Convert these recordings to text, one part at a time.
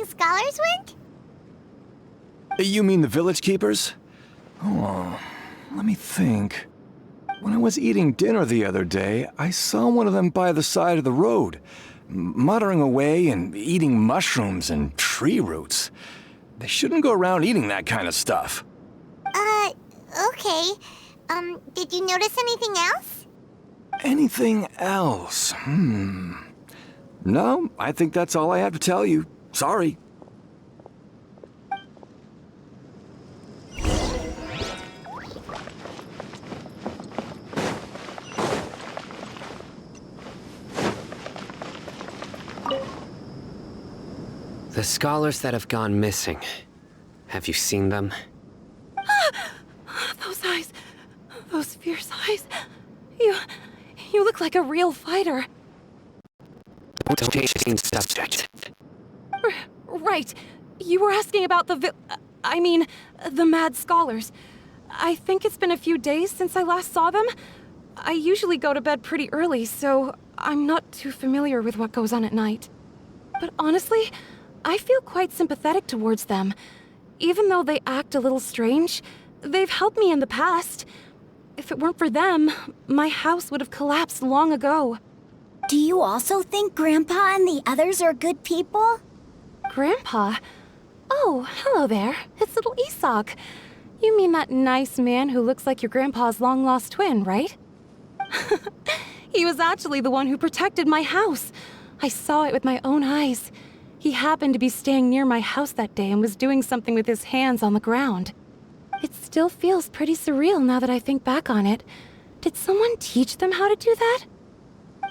missing scholars went? You mean the village keepers? Oh, let me think. When I was eating dinner the other day, I saw one of them by the side of the road, muttering away and eating mushrooms and tree roots. They shouldn't go around eating that kind of stuff. Okay. Did you notice anything else? Anything else? No, I think that's all I have to tell you. Sorry. The scholars that have gone missing. Have you seen them? Those eyes. Those fierce eyes. You look like a real fighter. Don't change the subject. Right. You were asking about the the mad scholars. I think it's been a few days since I last saw them. I usually go to bed pretty early, so I'm not too familiar with what goes on at night. But honestly, I feel quite sympathetic towards them. Even though they act a little strange, they've helped me in the past. If it weren't for them, my house would have collapsed long ago. Do you also think Grandpa and the others are good people? Grandpa? Oh, hello there. It's little Isak. You mean that nice man who looks like your grandpa's long-lost twin, right? He was actually the one who protected my house. I saw it with my own eyes. He happened to be staying near my house that day and was doing something with his hands on the ground. It still feels pretty surreal now that I think back on it. Did someone teach them how to do that?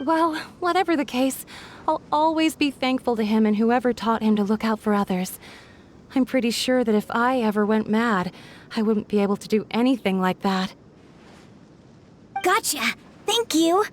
Well, whatever the case, I'll always be thankful to him and whoever taught him to look out for others. I'm pretty sure that if I ever went mad, I wouldn't be able to do anything like that. Gotcha. Thank you.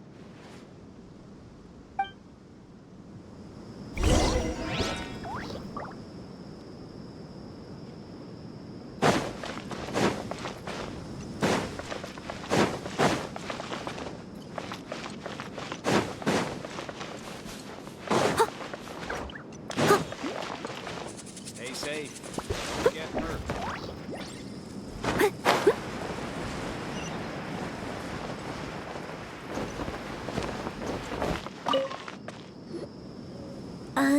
Stay safe. Don't get hurt.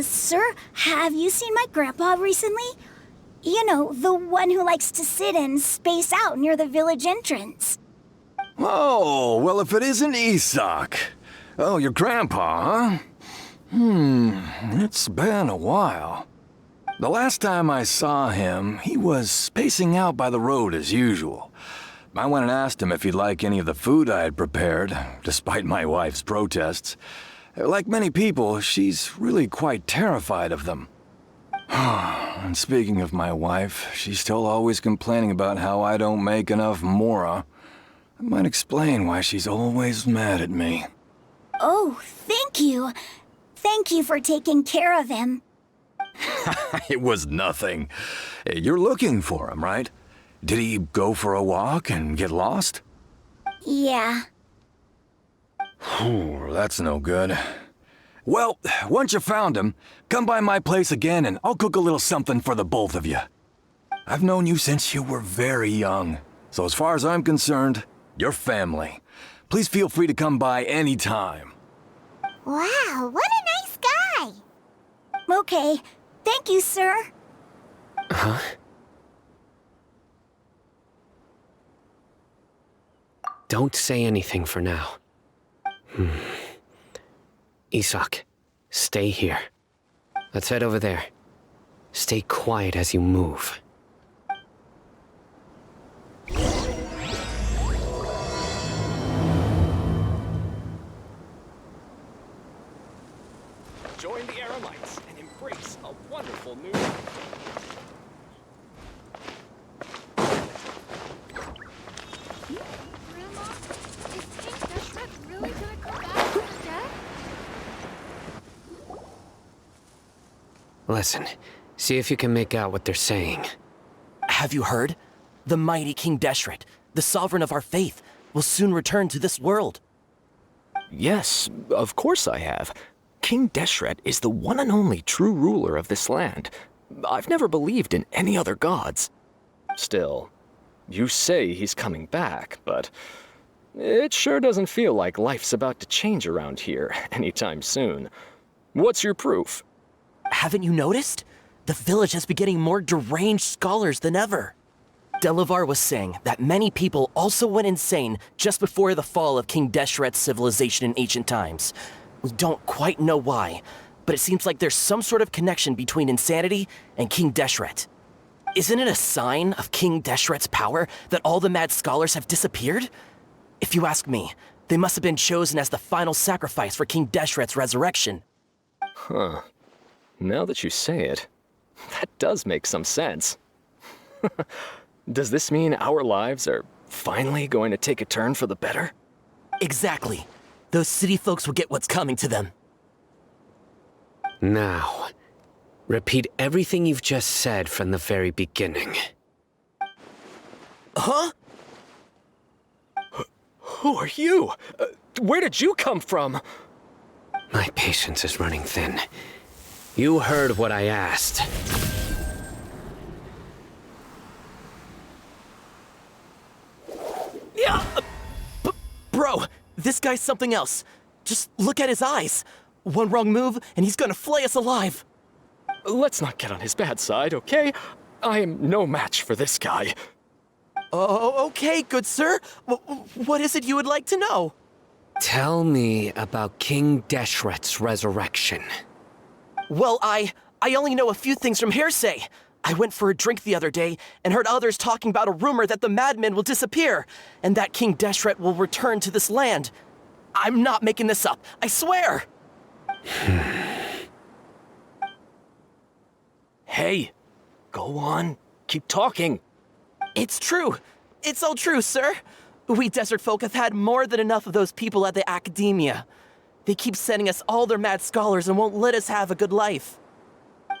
Sir, have you seen my grandpa recently? You know, the one who likes to sit and space out near the village entrance. Oh, well, if it isn't Isak. Oh, your grandpa, huh? It's been a while. The last time I saw him, he was spacing out by the road as usual. I went and asked him if he'd like any of the food I had prepared, despite my wife's protests. Like many people, she's really quite terrified of them. And speaking of my wife, she's still always complaining about how I don't make enough mora. That might explain why she's always mad at me. Oh, thank you. Thank you for taking care of him. It was nothing. You're looking for him, right? Did he go for a walk and get lost? Yeah. That's no good. Well, once you found him, come by my place again and I'll cook a little something for the both of you. I've known you since you were very young, so as far as I'm concerned, you're family. Please feel free to come by anytime. Wow, what a nice guy. Okay, thank you, sir. Huh? Don't say anything for now. Isak, stay here. Let's head over there. Stay quiet as you move. Join the Aramites and embrace a wonderful new life. Grandma, is King Deshret really gonna come back from the dead? Listen, see if you can make out what they're saying. Have you heard? The mighty King Deshret, the sovereign of our faith, will soon return to this world. Yes, of course I have. King Deshret is the one and only true ruler of this land. I've never believed in any other gods. Still, you say he's coming back, but it sure doesn't feel like life's about to change around here anytime soon. What's your proof? Haven't you noticed? The village has been getting more deranged scholars than ever. Delavar was saying that many people also went insane just before the fall of King Deshret's civilization in ancient times. We don't quite know why, but it seems like there's some sort of connection between insanity and King Deshret. Isn't it a sign of King Deshret's power that all the mad scholars have disappeared? If you ask me, they must have been chosen as the final sacrifice for King Deshret's resurrection. Huh. Now that you say it, that does make some sense. Does this mean our lives are finally going to take a turn for the better? Exactly. Those city folks will get what's coming to them. Now, repeat everything you've just said from the very beginning. Huh? Who are you? Where did you come from? My patience is running thin. You heard what I asked. Yeah! Bro, this guy's something else. Just look at his eyes. One wrong move, and he's gonna flay us alive. Let's not get on his bad side, okay? I am no match for this guy. Oh, okay, good sir. What is it you would like to know? Tell me about King Deshret's resurrection. Well, I only know a few things from hearsay. I went for a drink the other day and heard others talking about a rumor that the madmen will disappear and that King Deshret will return to this land. I'm not making this up, I swear! Hey, go on. Keep talking. It's true. It's all true, sir. We desert folk have had more than enough of those people at the academia. They keep sending us all their mad scholars and won't let us have a good life.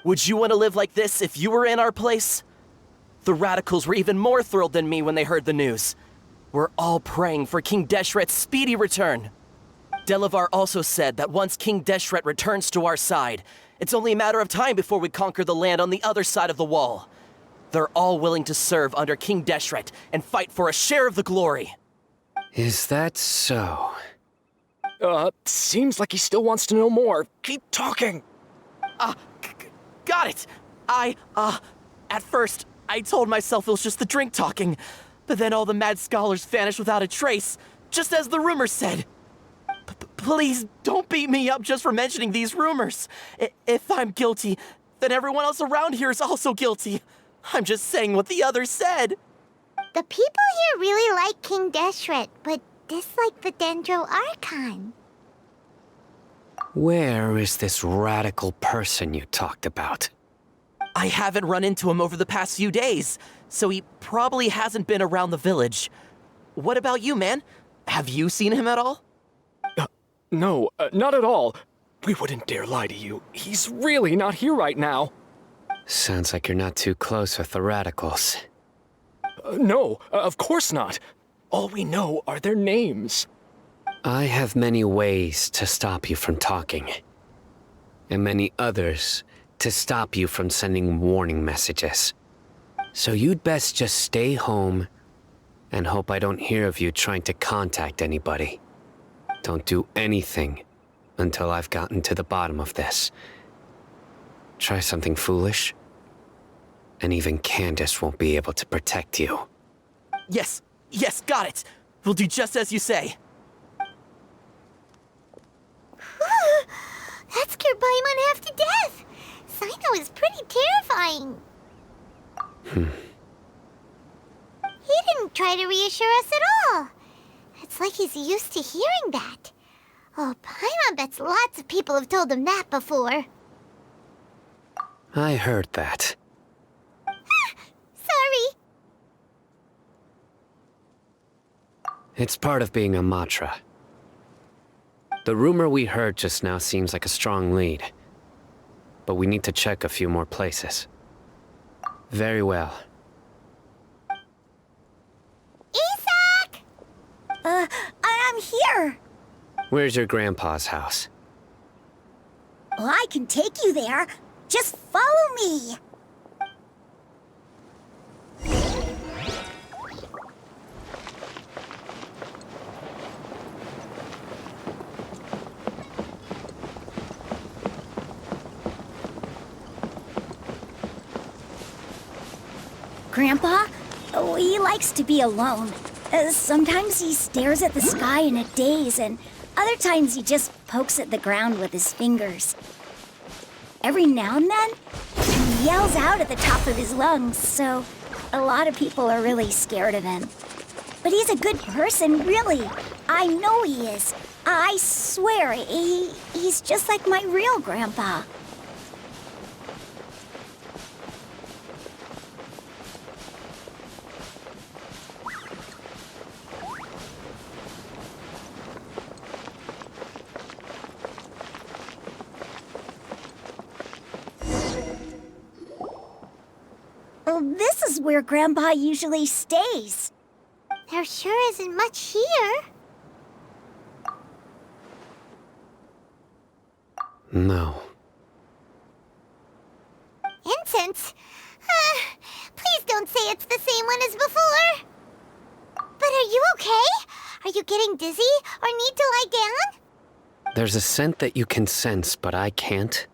Would you want to live like this if you were in our place? The radicals were even more thrilled than me when they heard the news. We're all praying for King Deshret's speedy return. Delavar also said that once King Deshret returns to our side, it's only a matter of time before we conquer the land on the other side of the wall. They're all willing to serve under King Deshret and fight for a share of the glory. Is that so? Seems like he still wants to know more. Keep talking. Got it. At first, I told myself it was just the drink talking, but then all the mad scholars vanished without a trace, just as the rumors said. Please don't beat me up just for mentioning these rumors. If I'm guilty, then everyone else around here is also guilty. I'm just saying what the others said. The people here really like King Deshret, but dislike the Dendro Archon. Where is this radical person you talked about? I haven't run into him over the past few days, so he probably hasn't been around the village. What about you, man? Have you seen him at all? No, not at all. We wouldn't dare lie to you. He's really not here right now. Sounds like you're not too close with the radicals. No, of course not. All we know are their names. I have many ways to stop you from talking, and many others to stop you from sending warning messages. So you'd best just stay home and hope I don't hear of you trying to contact anybody. Don't do anything until I've gotten to the bottom of this. Try something foolish, and even Candace won't be able to protect you. Yes, got it. We'll do just as you say. That scared Paimon half to death. Sino is pretty terrifying. He didn't try to reassure us at all. It's like he's used to hearing that. Oh, Paimon bets lots of people have told him that before. I heard that. Sorry. It's part of being a Matra. The rumor we heard just now seems like a strong lead, but we need to check a few more places. Very well. Isak! I'm here. Where's your grandpa's house? Well, I can take you there. Just follow me. Grandpa? Oh, he likes to be alone. Sometimes he stares at the sky in a daze, and other times he just pokes at the ground with his fingers. Every now and then, he yells out at the top of his lungs, so a lot of people are really scared of him. But he's a good person, really. I know he is. I swear, he's just like my real grandpa. Well, this is where Grandpa usually stays. There sure isn't much here. No. Incense? Please don't say it's the same one as before. But are you okay? Are you getting dizzy or need to lie down? There's a scent that you can sense, but I can't.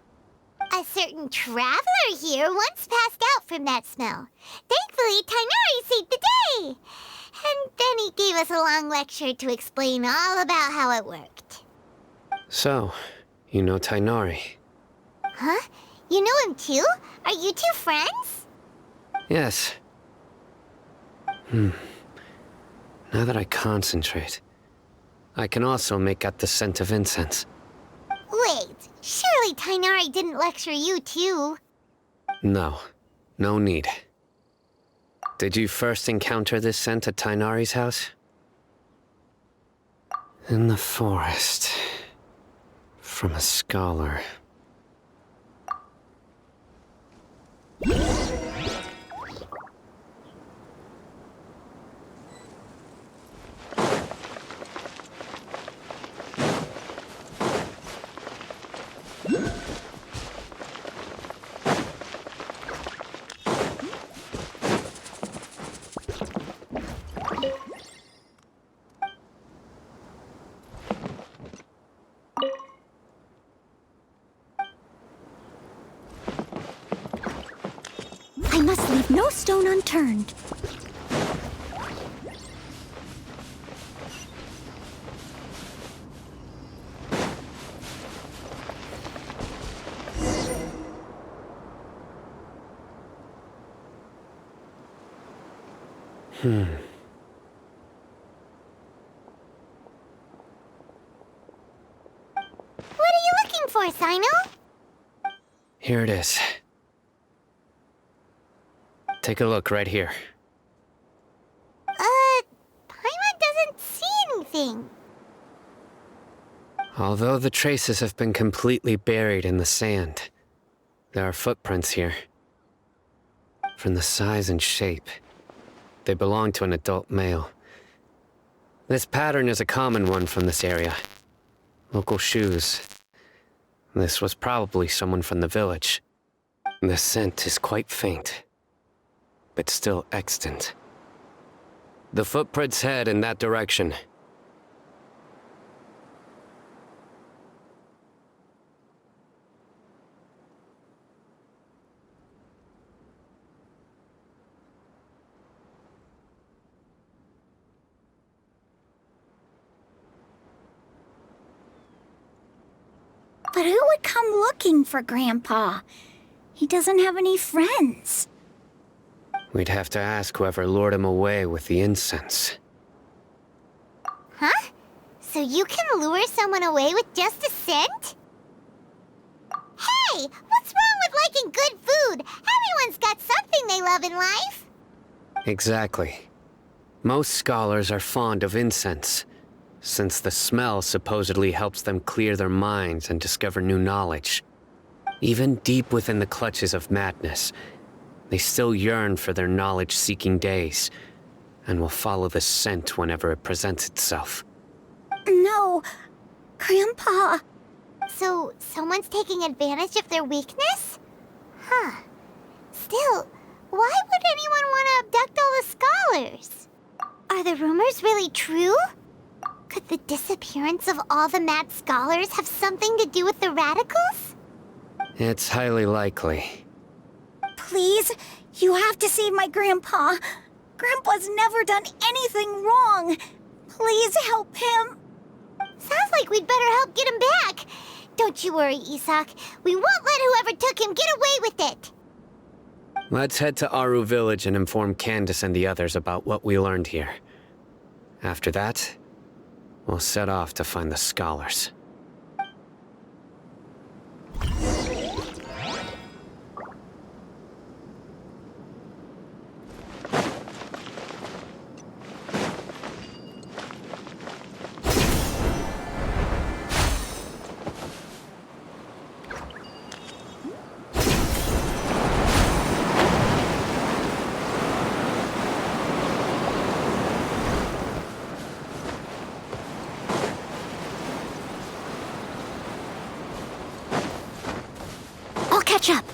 A certain traveler here once passed out from that smell. Thankfully, Tainari saved the day. And then he gave us a long lecture to explain all about how it worked. So, you know Tainari? Huh? You know him too? Are you two friends? Yes. Now that I concentrate, I can also make out the scent of incense. Wait, surely Tainari didn't lecture you too? No, no need. Did you first encounter this scent at Tainari's house? In the forest. From a scholar. I must leave no stone unturned. What are you looking for, Sino? Here it is. Take a look right here. Paimon doesn't see anything. Although the traces have been completely buried in the sand, there are footprints here. From the size and shape, they belong to an adult male. This pattern is a common one from this area. Local shoes. This was probably someone from the village. The scent is quite faint, but still extant. The footprints head in that direction. But who would come looking for Grandpa? He doesn't have any friends. We'd have to ask whoever lured him away with the incense. Huh? So you can lure someone away with just a scent? Hey, what's wrong with liking good food? Everyone's got something they love in life. Exactly. Most scholars are fond of incense, since the smell supposedly helps them clear their minds and discover new knowledge. Even deep within the clutches of madness, they still yearn for their knowledge-seeking days, and will follow the scent whenever it presents itself. No, Grandpa. So someone's taking advantage of their weakness? Huh. Still, why would anyone want to abduct all the scholars? Are the rumors really true? Could the disappearance of all the mad scholars have something to do with the radicals? It's highly likely. Please, You have to save my grandpa. Grandpa's never done anything wrong. Please help him. Sounds like we'd better help get him back. Don't you worry, Isak. We won't let whoever took him get away with it. Let's head to Aru Village and inform Candace and the others about what we learned here. After that, we'll set off to find the scholars. I'll catch up.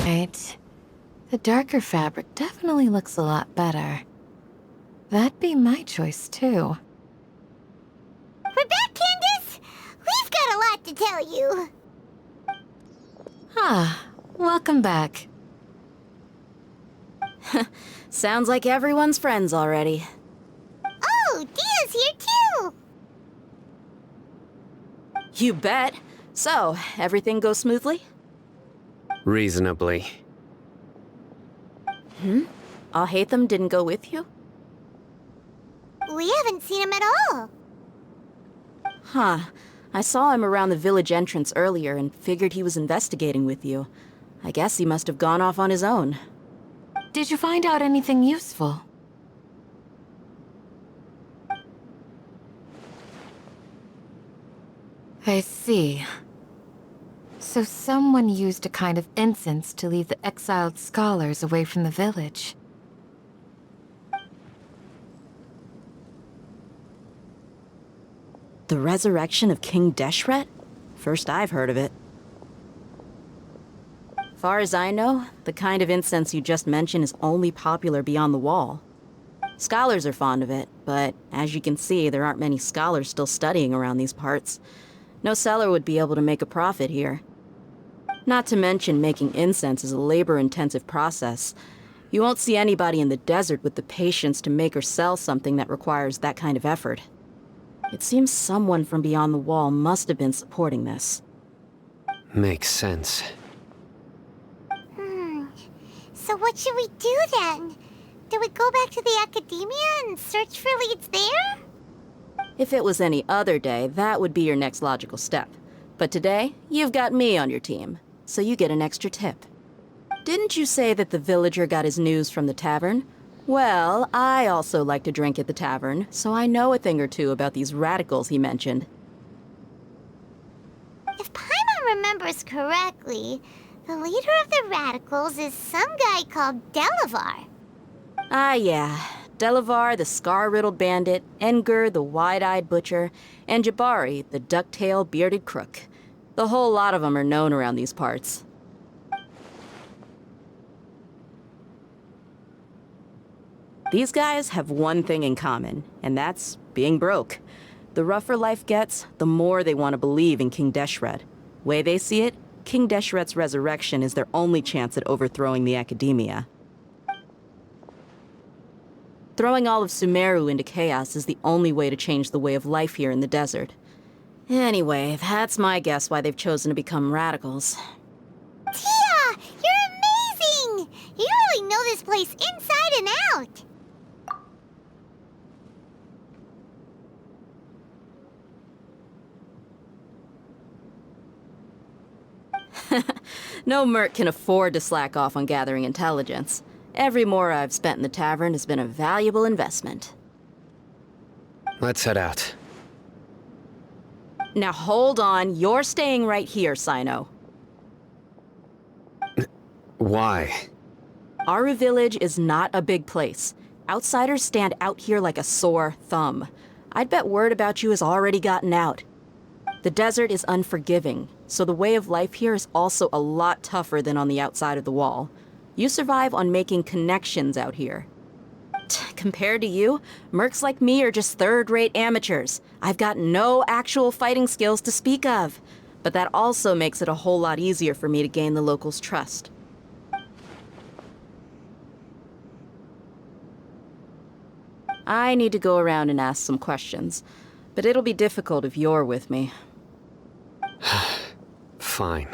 Right. The darker fabric definitely looks a lot better. That'd be my choice, too. We're back, Candace! We've got a lot to tell you. Ah, welcome back. Sounds like everyone's friends already. Oh, Dia's here, too! You bet. So, everything goes smoothly? Reasonably. Alhaitham didn't go with you? We haven't seen him at all. Huh. I saw him around the village entrance earlier and figured he was investigating with you. I guess he must have gone off on his own. Did you find out anything useful? I see. So someone used a kind of incense to lead the exiled scholars away from the village. The resurrection of King Deshret? First I've heard of it. Far as I know, the kind of incense you just mentioned is only popular beyond the wall. Scholars are fond of it, but as you can see, there aren't many scholars still studying around these parts. No seller would be able to make a profit here. Not to mention making incense is a labor-intensive process. You won't see anybody in the desert with the patience to make or sell something that requires that kind of effort. It seems someone from beyond the wall must have been supporting this. Makes sense. So what should we do then? Do we go back to the academia and search for leads there? If it was any other day, that would be your next logical step. But today, you've got me on your team, so you get an extra tip. Didn't you say that the villager got his news from the tavern? Well, I also like to drink at the tavern, so I know a thing or two about these radicals he mentioned. If Paimon remembers correctly, the leader of the radicals is some guy called Delavar. Ah, yeah. Delavar, the scar-riddled bandit, Engur, the wide-eyed butcher, and Jabari, the duck-tailed bearded crook. The whole lot of them are known around these parts. These guys have one thing in common, and that's being broke. The rougher life gets, the more they want to believe in King Deshret. Way they see it, King Deshret's resurrection is their only chance at overthrowing the academia. Throwing all of Sumeru into chaos is the only way to change the way of life here in the desert. Anyway, that's my guess why they've chosen to become radicals. Tia! You're amazing! You really know this place inside and out! No merc can afford to slack off on gathering intelligence. Every mora I've spent in the tavern has been a valuable investment. Let's head out. Now hold on, you're staying right here, Sino. Why? Our village is not a big place. Outsiders stand out here like a sore thumb. I'd bet word about you has already gotten out. The desert is unforgiving, so the way of life here is also a lot tougher than on the outside of the wall. You survive on making connections out here. Compared to you, mercs like me are just third-rate amateurs. I've got no actual fighting skills to speak of. But that also makes it a whole lot easier for me to gain the locals' trust. I need to go around and ask some questions, but it'll be difficult if you're with me. Fine.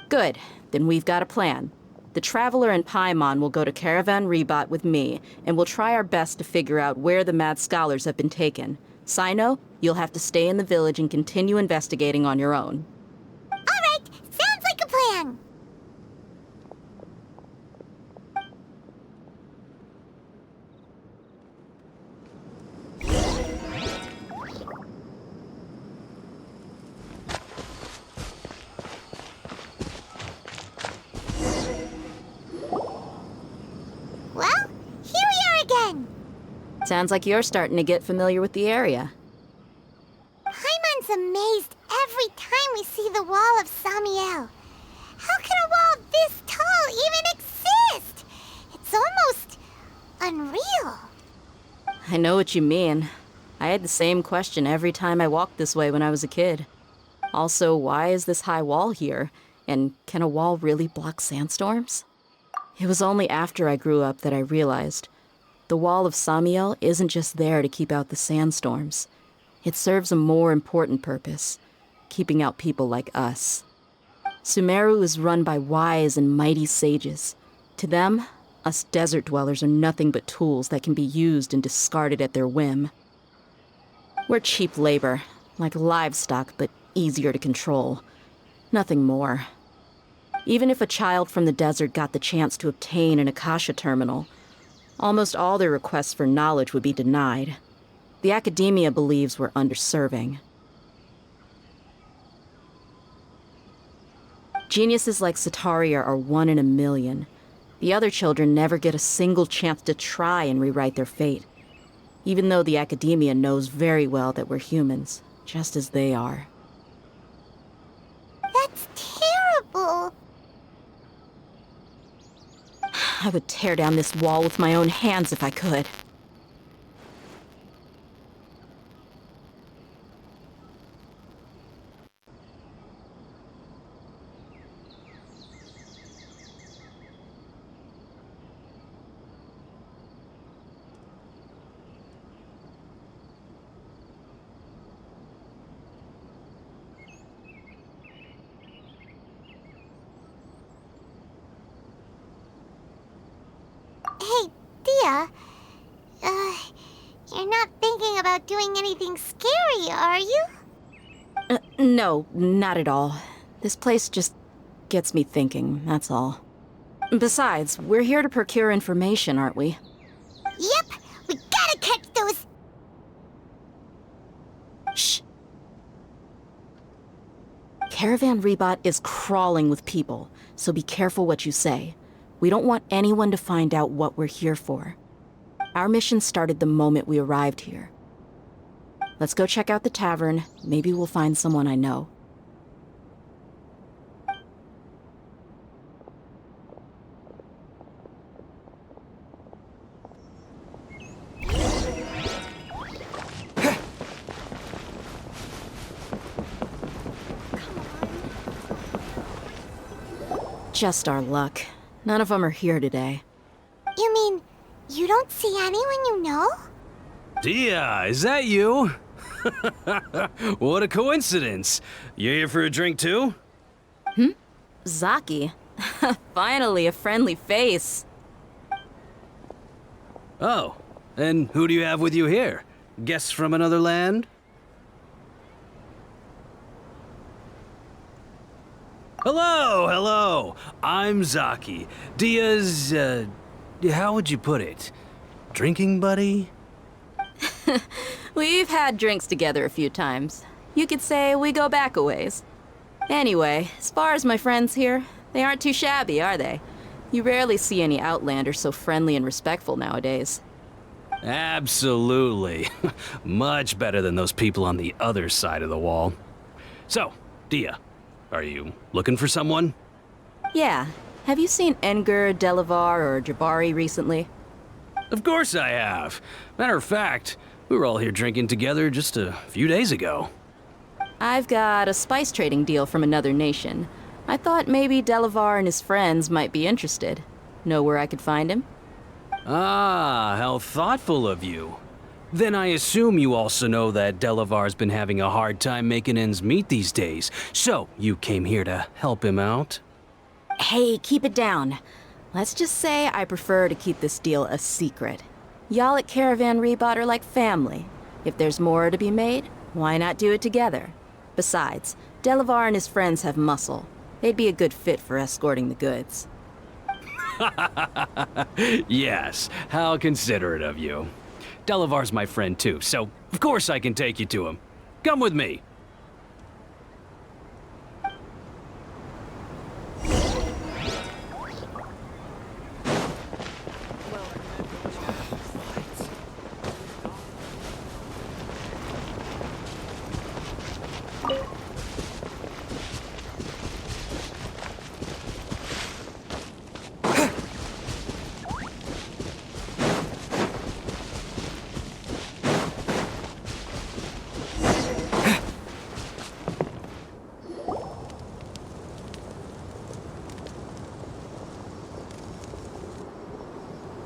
Good. Then we've got a plan. The Traveler and Paimon will go to Caravan Rebot with me, and we'll try our best to figure out where the Mad Scholars have been taken. Sino, you'll have to stay in the village and continue investigating on your own. All right, sounds like a plan. Well, here we are again. Sounds like you're starting to get familiar with the area. Paimon's amazed every time we see the wall of Samiel. How can a wall this tall even exist? It's almost unreal. I know what you mean. I had the same question every time I walked this way when I was a kid. Also, why is this high wall here? And can a wall really block sandstorms? It was only after I grew up that I realized the wall of Samiel isn't just there to keep out the sandstorms. It serves a more important purpose, keeping out people like us. Sumeru is run by wise and mighty sages. To them, us desert dwellers are nothing but tools that can be used and discarded at their whim. We're cheap labor, like livestock, but easier to control. Nothing more. Even if a child from the desert got the chance to obtain an Akasha terminal, almost all their requests for knowledge would be denied. The academia believes we're underserving. Geniuses like Sataria are one in a million. The other children never get a single chance to try and rewrite their fate, even though the academia knows very well that we're humans, just as they are. That's terrible. I would tear down this wall with my own hands if I could. Hey, Dia. You're not thinking about doing anything scary, are you? No, not at all. This place just gets me thinking, that's all. Besides, we're here to procure information, aren't we? Yep, we gotta catch those. Shh. Caravan Rebot is crawling with people, so be careful what you say. We don't want anyone to find out what we're here for. Our mission started the moment we arrived here. Let's go check out the tavern. Maybe we'll find someone I know. Just our luck. None of them are here today. You mean, you don't see anyone you know? Dia, is that you? What a coincidence. You here for a drink too? Zaki. Finally, a friendly face. Oh, and who do you have with you here? Guests from another land? Hello. I'm Zaki. Dia's, how would you put it? Drinking buddy? We've had drinks together a few times. You could say we go back a ways. Anyway, as far as my friends here, they aren't too shabby, are they? You rarely see any Outlanders so friendly and respectful nowadays. Absolutely. Much better than those people on the other side of the wall. So, Dia, are you looking for someone? Yeah. Have you seen Enger, Delavar, or Jabari recently? Of course I have. Matter of fact, we were all here drinking together just a few days ago. I've got a spice trading deal from another nation. I thought maybe Delavar and his friends might be interested. Know where I could find him? Ah, how thoughtful of you. Then I assume you also know that Delavar's been having a hard time making ends meet these days, so you came here to help him out? Hey, keep it down. Let's just say I prefer to keep this deal a secret. Y'all at Caravan Rebot are like family. If there's more to be made, why not do it together? Besides, Delavar and his friends have muscle. They'd be a good fit for escorting the goods. Yes, how considerate of you. Delavar's my friend too, so of course I can take you to him. Come with me.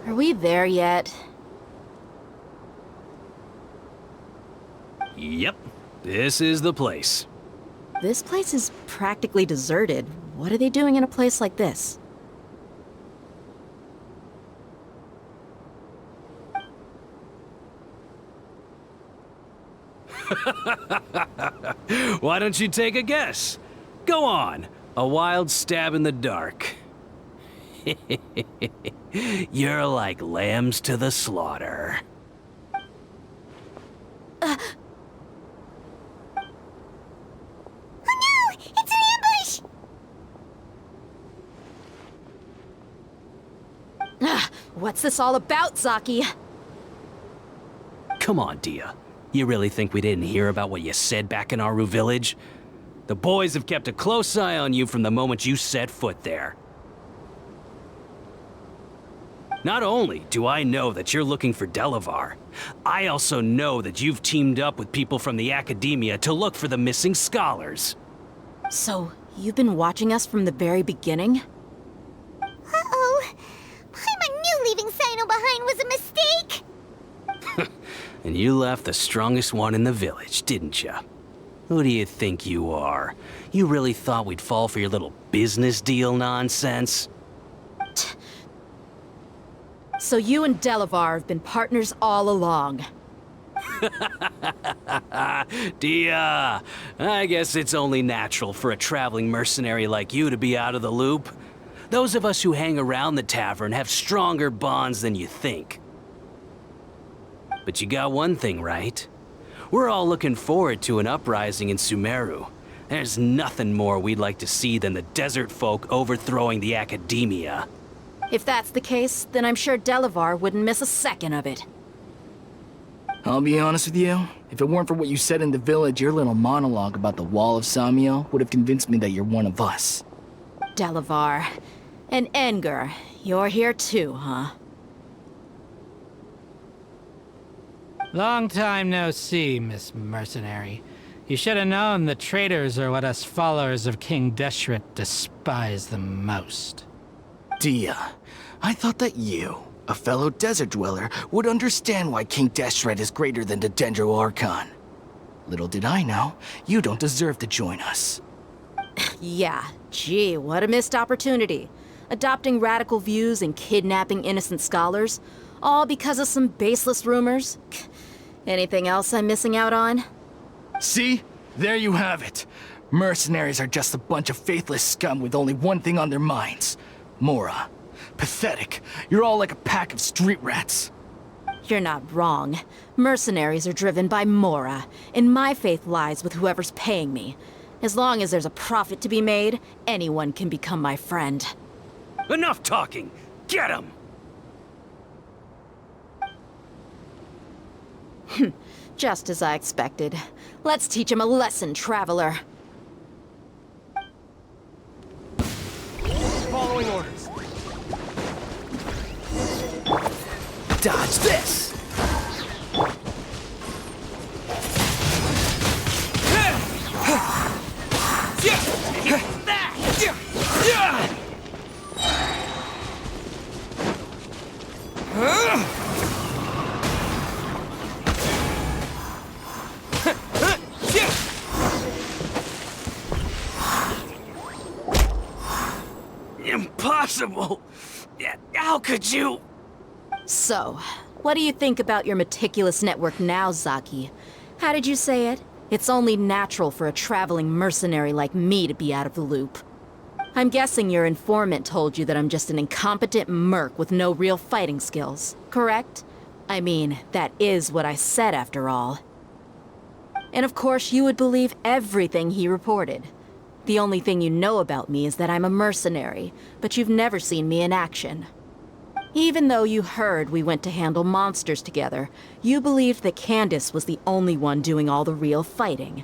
Are we there yet? Yep, this is the place. This place is practically deserted. What are they doing in a place like this? Why don't you take a guess? Go on, a wild stab in the dark. You're like lambs to the slaughter. Oh no! It's an ambush! What's this all about, Zaki? Come on, Dia. You really think we didn't hear about what you said back in Aru village? The boys have kept a close eye on you from the moment you set foot there. Not only do I know that you're looking for Delavar, I also know that you've teamed up with people from the Academia to look for the missing scholars. So, you've been watching us from the very beginning? Uh-oh. Paimon knew leaving Sino behind was a mistake! And you left the strongest one in the village, didn't you? Who do you think you are? You really thought we'd fall for your little business deal nonsense? So you and Delavar have been partners all along. Dia, I guess it's only natural for a traveling mercenary like you to be out of the loop. Those of us who hang around the tavern have stronger bonds than you think. But you got one thing right. We're all looking forward to an uprising in Sumeru. There's nothing more we'd like to see than the desert folk overthrowing the Academia. If that's the case, then I'm sure Delavar wouldn't miss a second of it. I'll be honest with you, if it weren't for what you said in the village, your little monologue about the Wall of Samiel would have convinced me that you're one of us. Delavar. And Enger, you're here too, huh? Long time no see, Miss Mercenary. You should have known the traitors are what us followers of King Deshret despise the most. Dia, I thought that you, a fellow desert dweller, would understand why King Deshret is greater than the Sumeru Archon. Little did I know, you don't deserve to join us. Yeah, gee, what a missed opportunity. Adopting radical views and kidnapping innocent scholars, all because of some baseless rumors. Anything else I'm missing out on? See? There you have it. Mercenaries are just a bunch of faithless scum with only one thing on their minds. Mora. Pathetic. You're all like a pack of street rats. You're not wrong. Mercenaries are driven by Mora, and my faith lies with whoever's paying me. As long as there's a profit to be made, anyone can become my friend. Enough talking! Get him! Just as I expected. Let's teach him a lesson, traveler. Following orders. Dodge this! Impossible! How could you? So, what do you think about your meticulous network now, Zaki? How did you say it? It's only natural for a traveling mercenary like me to be out of the loop. I'm guessing your informant told you that I'm just an incompetent merc with no real fighting skills, correct? I mean, that is what I said after all. And of course you would believe everything he reported. The only thing you know about me is that I'm a mercenary, but you've never seen me in action. Even though you heard we went to handle monsters together, you believed that Candace was the only one doing all the real fighting.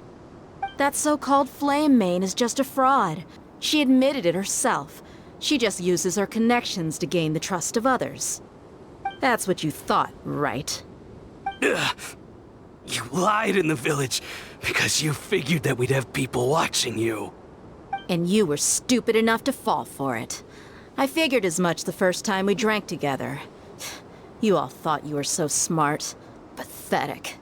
That so-called Flame Mane is just a fraud. She admitted it herself. She just uses her connections to gain the trust of others. That's what you thought, right? Ugh. You lied in the village because you figured that we'd have people watching you. And you were stupid enough to fall for it. I figured as much the first time we drank together. You all thought you were so smart. Pathetic.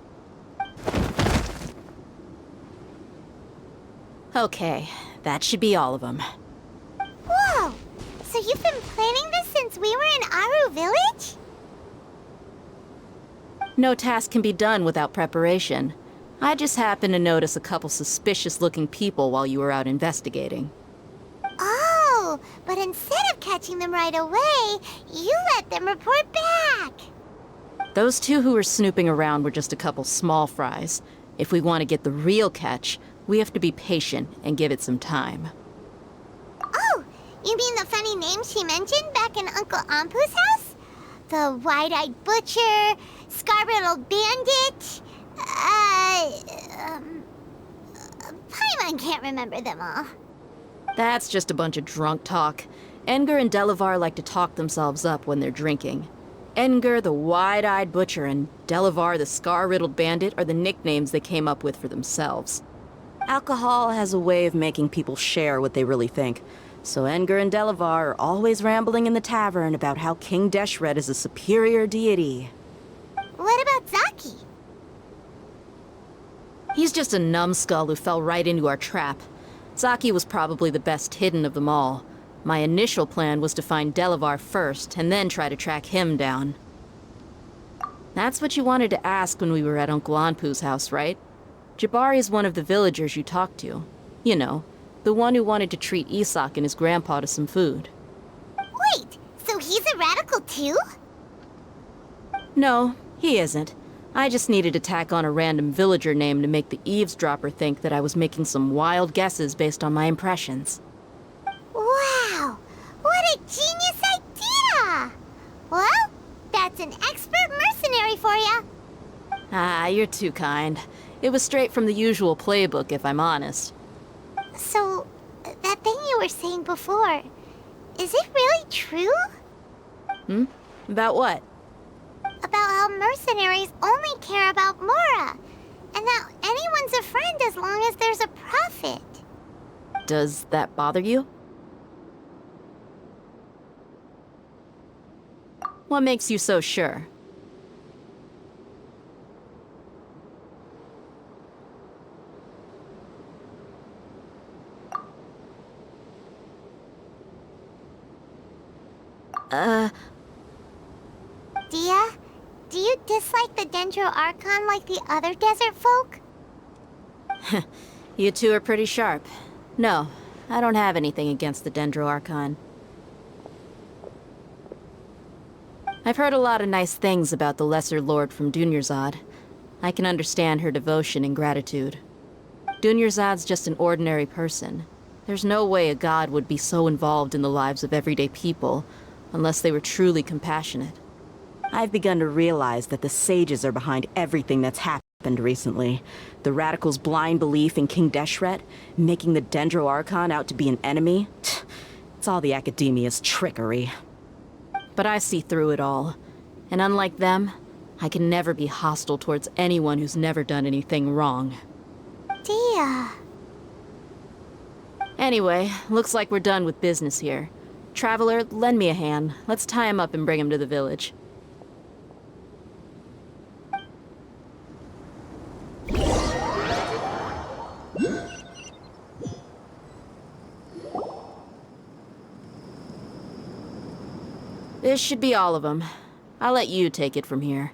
Okay, that should be all of them. Whoa! So you've been planning this since we were in Aru Village? No task can be done without preparation. I just happened to notice a couple suspicious-looking people while you were out investigating. Oh, but instead of catching them right away, you let them report back. Those two who were snooping around were just a couple small fries. If we want to get the real catch, we have to be patient and give it some time. Oh, you mean the funny name she mentioned back in Uncle Ampu's house? The wide-eyed butcher, scar-riddled bandit, Paimon can't remember them all. That's just a bunch of drunk talk. Edgar and Delavar like to talk themselves up when they're drinking. Edgar, the wide-eyed butcher, and Delavar, the scar-riddled bandit, are the nicknames they came up with for themselves. Alcohol has a way of making people share what they really think. So Edgar and Delavar are always rambling in the tavern about how King Deshret is a superior deity. What about Zaki? He's just a numbskull who fell right into our trap. Zaki was probably the best hidden of them all. My initial plan was to find Delavar first, and then try to track him down. That's what you wanted to ask when we were at Uncle Anpu's house, right? Jabari is one of the villagers you talked to. You know, the one who wanted to treat Isak and his grandpa to some food. Wait, so he's a radical too? No, he isn't. I just needed to tack on a random villager name to make the eavesdropper think that I was making some wild guesses based on my impressions. Wow, what a genius idea! Well, that's an expert mercenary for you. Ah, you're too kind. It was straight from the usual playbook, if I'm honest. So, that thing you were saying before, is it really true? About what? About how mercenaries only care about Mora, and that anyone's a friend as long as there's a profit. Does that bother you? What makes you so sure? Dia, do you dislike the Dendro Archon like the other desert folk? You two are pretty sharp. No, I don't have anything against the Dendro Archon. I've heard a lot of nice things about the Lesser Lord from Dunyarzad. I can understand her devotion and gratitude. Dunyarzad's just an ordinary person. There's no way a god would be so involved in the lives of everyday people, unless they were truly compassionate. I've begun to realize that the sages are behind everything that's happened recently. The radicals' blind belief in King Deshret, making the Dendro Archon out to be an enemy. It's all the Academia's trickery. But I see through it all. And unlike them, I can never be hostile towards anyone who's never done anything wrong. Dia. Anyway, looks like we're done with business here. Traveler, lend me a hand. Let's tie him up and bring him to the village. This should be all of them. I'll let you take it from here.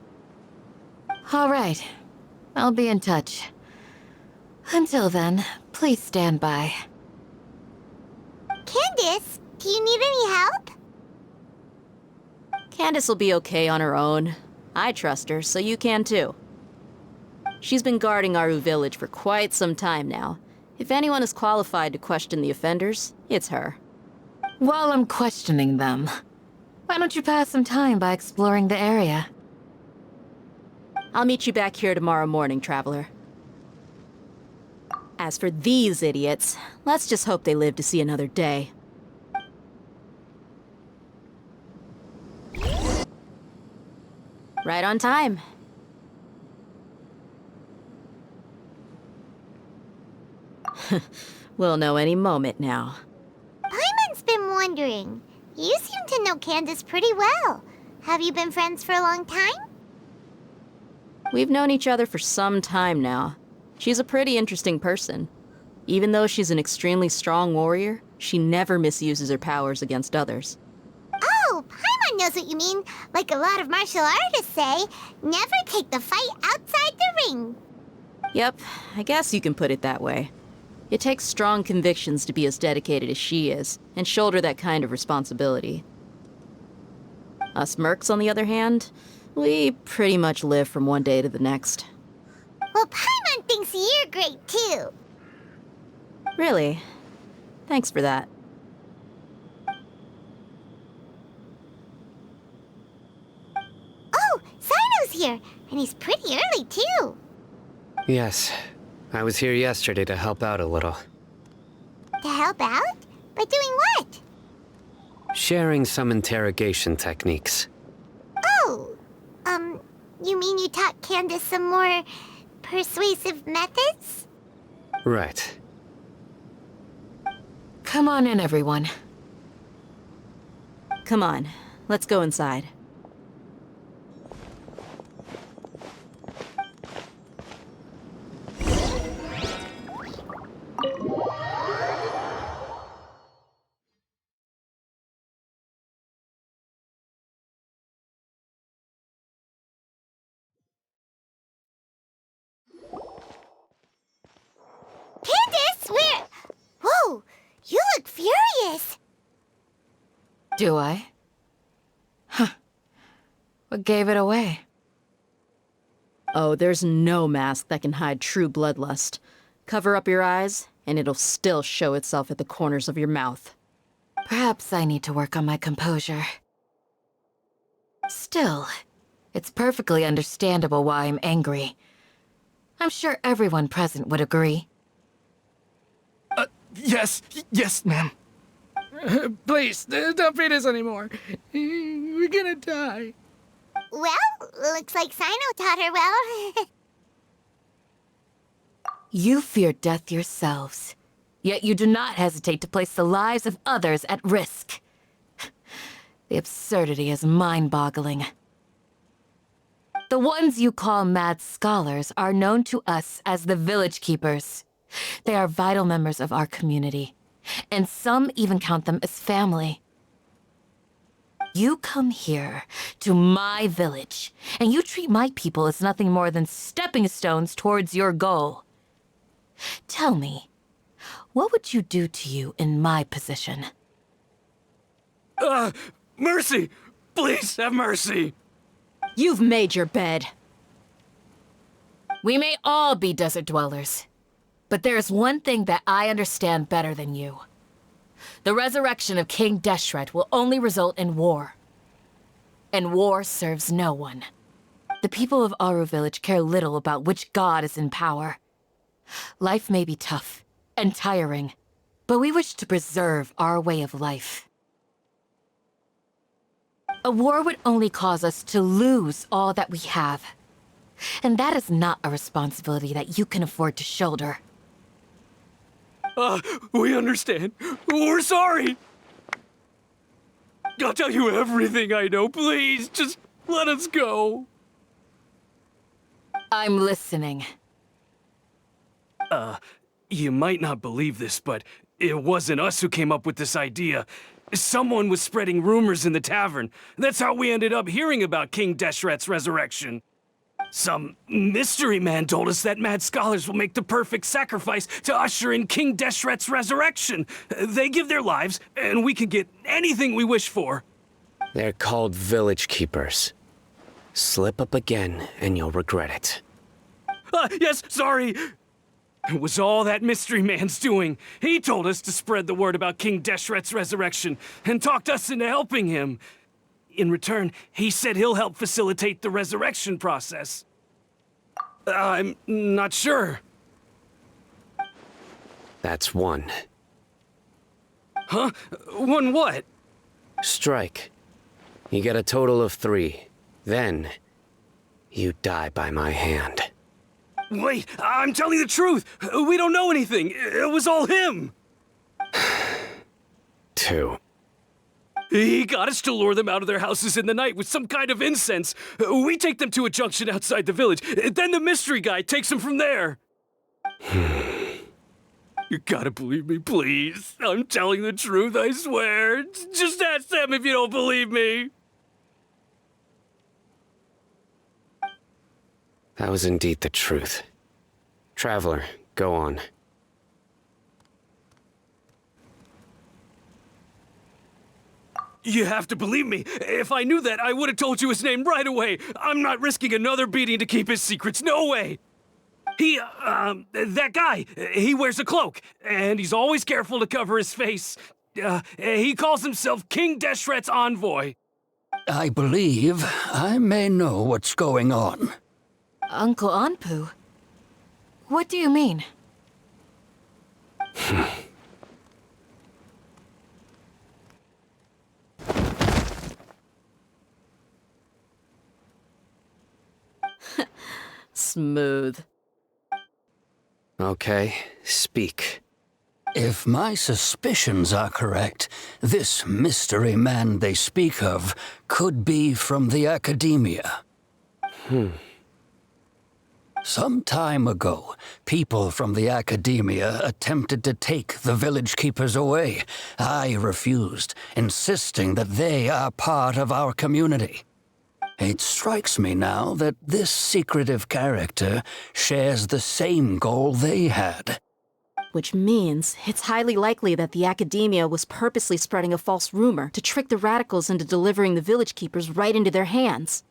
All right. I'll be in touch. Until then, please stand by. Candace, do you need any help? Candace will be okay on her own. I trust her, so you can too. She's been guarding Aru village for quite some time now. If anyone is qualified to question the offenders, it's her. While I'm questioning them, why don't you pass some time by exploring the area? I'll meet you back here tomorrow morning, Traveler. As for these idiots, let's just hope they live to see another day. Right on time. We'll know any moment now. Paimon's been wondering. You seem to know Candace pretty well. Have you been friends for a long time? We've known each other for some time now. She's a pretty interesting person. Even though she's an extremely strong warrior, she never misuses her powers against others. Oh, Paimon knows what you mean. Like a lot of martial artists say, never take the fight outside the ring. Yep, I guess you can put it that way. It takes strong convictions to be as dedicated as she is, and shoulder that kind of responsibility. Us mercs, on the other hand, we pretty much live from one day to the next. Well, Paimon thinks you're great too. Really? Thanks for that. Oh, Sino's here, and he's pretty early too. Yes. I was here yesterday to help out a little. To help out? By doing what? Sharing some interrogation techniques. Oh, you mean you taught Candace some more persuasive methods? Right. Come on in, everyone. Come on, let's go inside. Candace, where? Whoa, you look furious. Do I? Huh. What gave it away? Oh, there's no mask that can hide true bloodlust. Cover up your eyes, and it'll still show itself at the corners of your mouth. Perhaps I need to work on my composure. Still, it's perfectly understandable why I'm angry. I'm sure everyone present would agree. Yes, ma'am. Please, don't feed us anymore. We're gonna die. Well, looks like Sino taught her well. You fear death yourselves, yet you do not hesitate to place the lives of others at risk. The absurdity is mind-boggling. The ones you call mad scholars are known to us as the Village Keepers. They are vital members of our community, and some even count them as family. You come here to my village, and you treat my people as nothing more than stepping stones towards your goal. Tell me, what would you do to you in my position? Mercy! Please have mercy! You've made your bed. We may all be desert dwellers, but there is one thing that I understand better than you. The resurrection of King Deshret will only result in war. And war serves no one. The people of Aru Village care little about which god is in power. Life may be tough and tiring, but we wish to preserve our way of life. A war would only cause us to lose all that we have. And that is not a responsibility that you can afford to shoulder. We understand. We're sorry. I'll tell you everything I know. Please, just let us go. I'm listening. You might not believe this, but it wasn't us who came up with this idea. Someone was spreading rumors in the tavern. That's how we ended up hearing about King Deshret's resurrection. Some mystery man told us that mad scholars will make the perfect sacrifice to usher in King Deshret's resurrection. They give their lives, and we can get anything we wish for. They're called village keepers. Slip up again, and you'll regret it. Yes, sorry. It was all that mystery man's doing. He told us to spread the word about King Deshret's resurrection, and talked us into helping him. In return, he said he'll help facilitate the resurrection process. I'm not sure. That's one. Huh? One what? Strike. You get a total of 3. Then, you die by my hand. Wait, I'm telling the truth. We don't know anything. It was all him. 2. He got us to lure them out of their houses in the night with some kind of incense. We take them to a junction outside the village. Then the mystery guy takes them from there. You gotta believe me, please. I'm telling the truth, I swear. Just ask them if you don't believe me. That was indeed the truth. Traveler, go on. You have to believe me. If I knew that, I would have told you his name right away. I'm not risking another beating to keep his secrets. No way. That guy, he wears a cloak, and he's always careful to cover his face. He calls himself King Deshret's envoy. I believe I may know what's going on. Uncle Anpu? What do you mean? Smooth. Okay, speak. If my suspicions are correct, this mystery man they speak of could be from the Academia. Some time ago, people from the Academia attempted to take the village keepers away. I refused, insisting that they are part of our community. It strikes me now that this secretive character shares the same goal they had. Which means it's highly likely that the Academia was purposely spreading a false rumor to trick the radicals into delivering the village keepers right into their hands.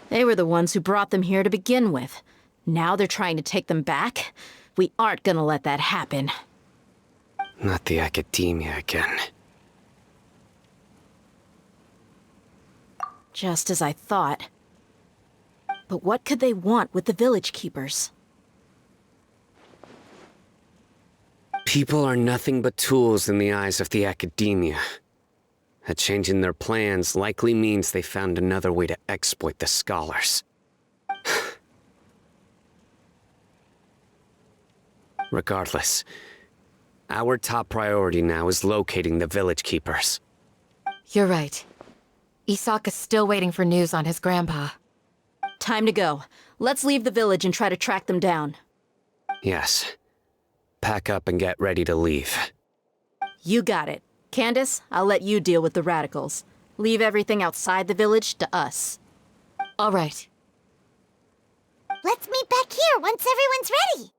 They were the ones who brought them here to begin with. Now they're trying to take them back? We aren't gonna let that happen. Not the Academia again. Just as I thought. But what could they want with the village keepers? People are nothing but tools in the eyes of the Academia. A change in their plans likely means they found another way to exploit the scholars. Regardless, our top priority now is locating the village keepers. You're right. Isak is still waiting for news on his grandpa. Time to go. Let's leave the village and try to track them down. Yes. Pack up and get ready to leave. You got it. Candace, I'll let you deal with the radicals. Leave everything outside the village to us. All right. Let's meet back here once everyone's ready.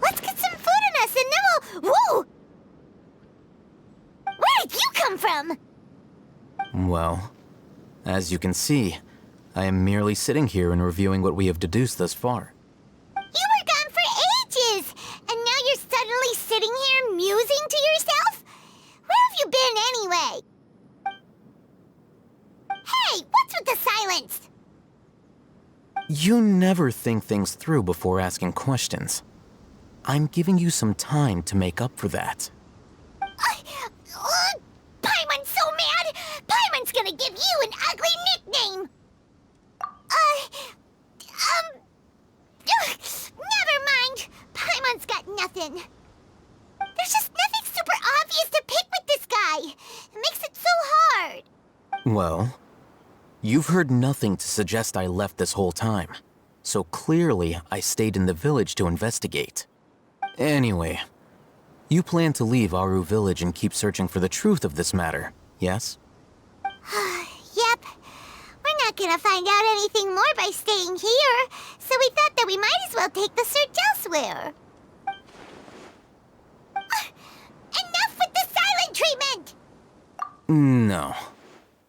Let's get some food in us and then we'll... Whoa! Where did you come from? Well, as you can see, I am merely sitting here and reviewing what we have deduced thus far. You were gone for ages, and now you're suddenly sitting here musing to yourself? Where have you been anyway? Hey, what's with the silence? You never think things through before asking questions. I'm giving you some time to make up for that. Paimon's so mad! Paimon's gonna give you an ugly nickname! Never mind. Paimon's got nothing. There's just nothing super obvious to pick with this guy. It makes it so hard. Well, you've heard nothing to suggest I left this whole time. So clearly, I stayed in the village to investigate. Anyway, you plan to leave Aru village and keep searching for the truth of this matter, yes? Yep. We're not gonna find out anything more by staying here, so we thought that we might as well take the search elsewhere. Enough with the silent treatment! No.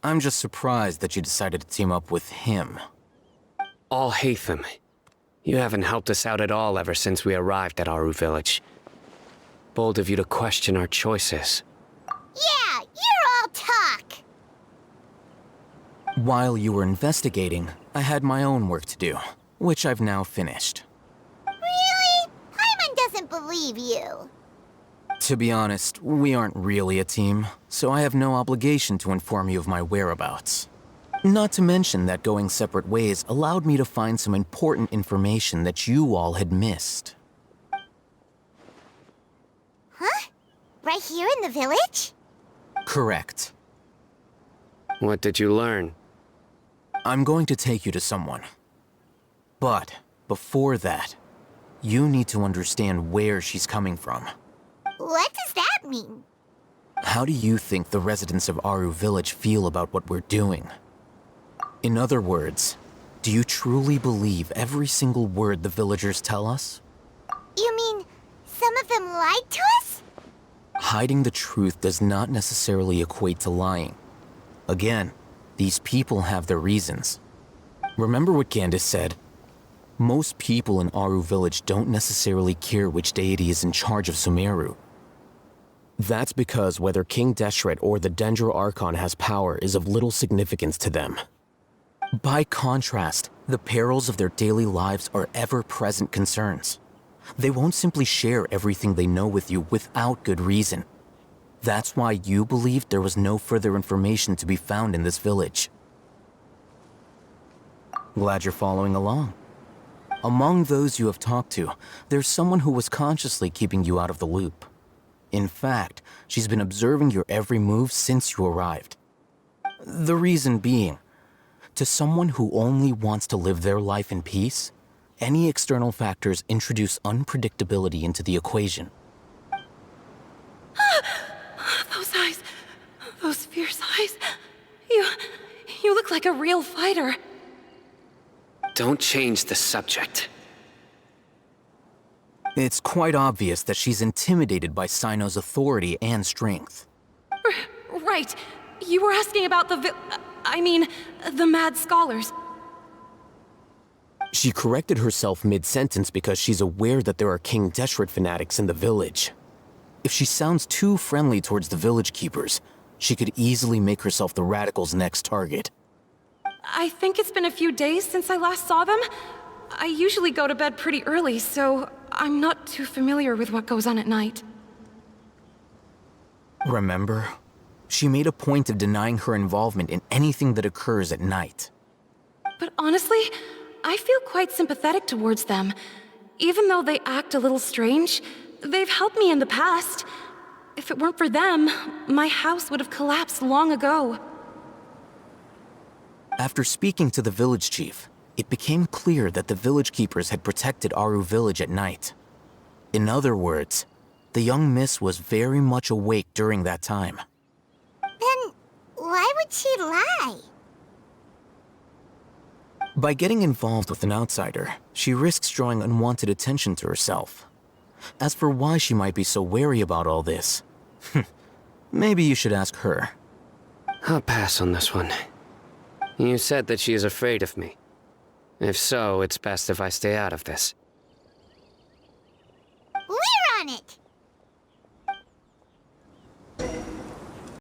I'm just surprised that you decided to team up with him. Al-Haytham, you haven't helped us out at all ever since we arrived at Aru village. Bold of you to question our choices. Yeah, you're all talk. While you were investigating, I had my own work to do, which I've now finished. Really? Paimon doesn't believe you. To be honest, we aren't really a team, so I have no obligation to inform you of my whereabouts. Not to mention that going separate ways allowed me to find some important information that you all had missed. Huh? Right here in the village? Correct. What did you learn? I'm going to take you to someone. But before that, you need to understand where she's coming from. What does that mean? How do you think the residents of Aru village feel about what we're doing? In other words, do you truly believe every single word the villagers tell us? You mean some of them lied to us? Hiding the truth does not necessarily equate to lying. Again, these people have their reasons. Remember what Candace said? Most people in Aru village don't necessarily care which deity is in charge of Sumeru. That's because whether King Deshret or the Dendro Archon has power is of little significance to them. By contrast, the perils of their daily lives are ever-present concerns. They won't simply share everything they know with you without good reason. That's why you believed there was no further information to be found in this village. Glad you're following along. Among those you have talked to, there's someone who was consciously keeping you out of the loop. In fact, she's been observing your every move since you arrived. The reason being, to someone who only wants to live their life in peace, any external factors introduce unpredictability into the equation. Those eyes. Those fierce eyes. You look like a real fighter. Don't change the subject. It's quite obvious that she's intimidated by Sino's authority and strength. Right. You were asking about the Mad Scholars. She corrected herself mid-sentence because she's aware that there are King Deshret fanatics in the village. If she sounds too friendly towards the village keepers, she could easily make herself the radicals' next target. I think it's been a few days since I last saw them. I usually go to bed pretty early, so I'm not too familiar with what goes on at night. Remember, She made a point of denying her involvement in anything that occurs at night. But honestly, I feel quite sympathetic towards them. Even though they act a little strange, they've helped me in the past. If it weren't for them, my house would have collapsed long ago. After speaking to the village chief, it became clear that the village keepers had protected Aru village at night. In other words, the young miss was very much awake during that time. Then why would she lie? By getting involved with an outsider, she risks drawing unwanted attention to herself. As for why she might be so wary about all this, maybe you should ask her. I'll pass on this one. You said that she is afraid of me. If so, it's best if I stay out of this.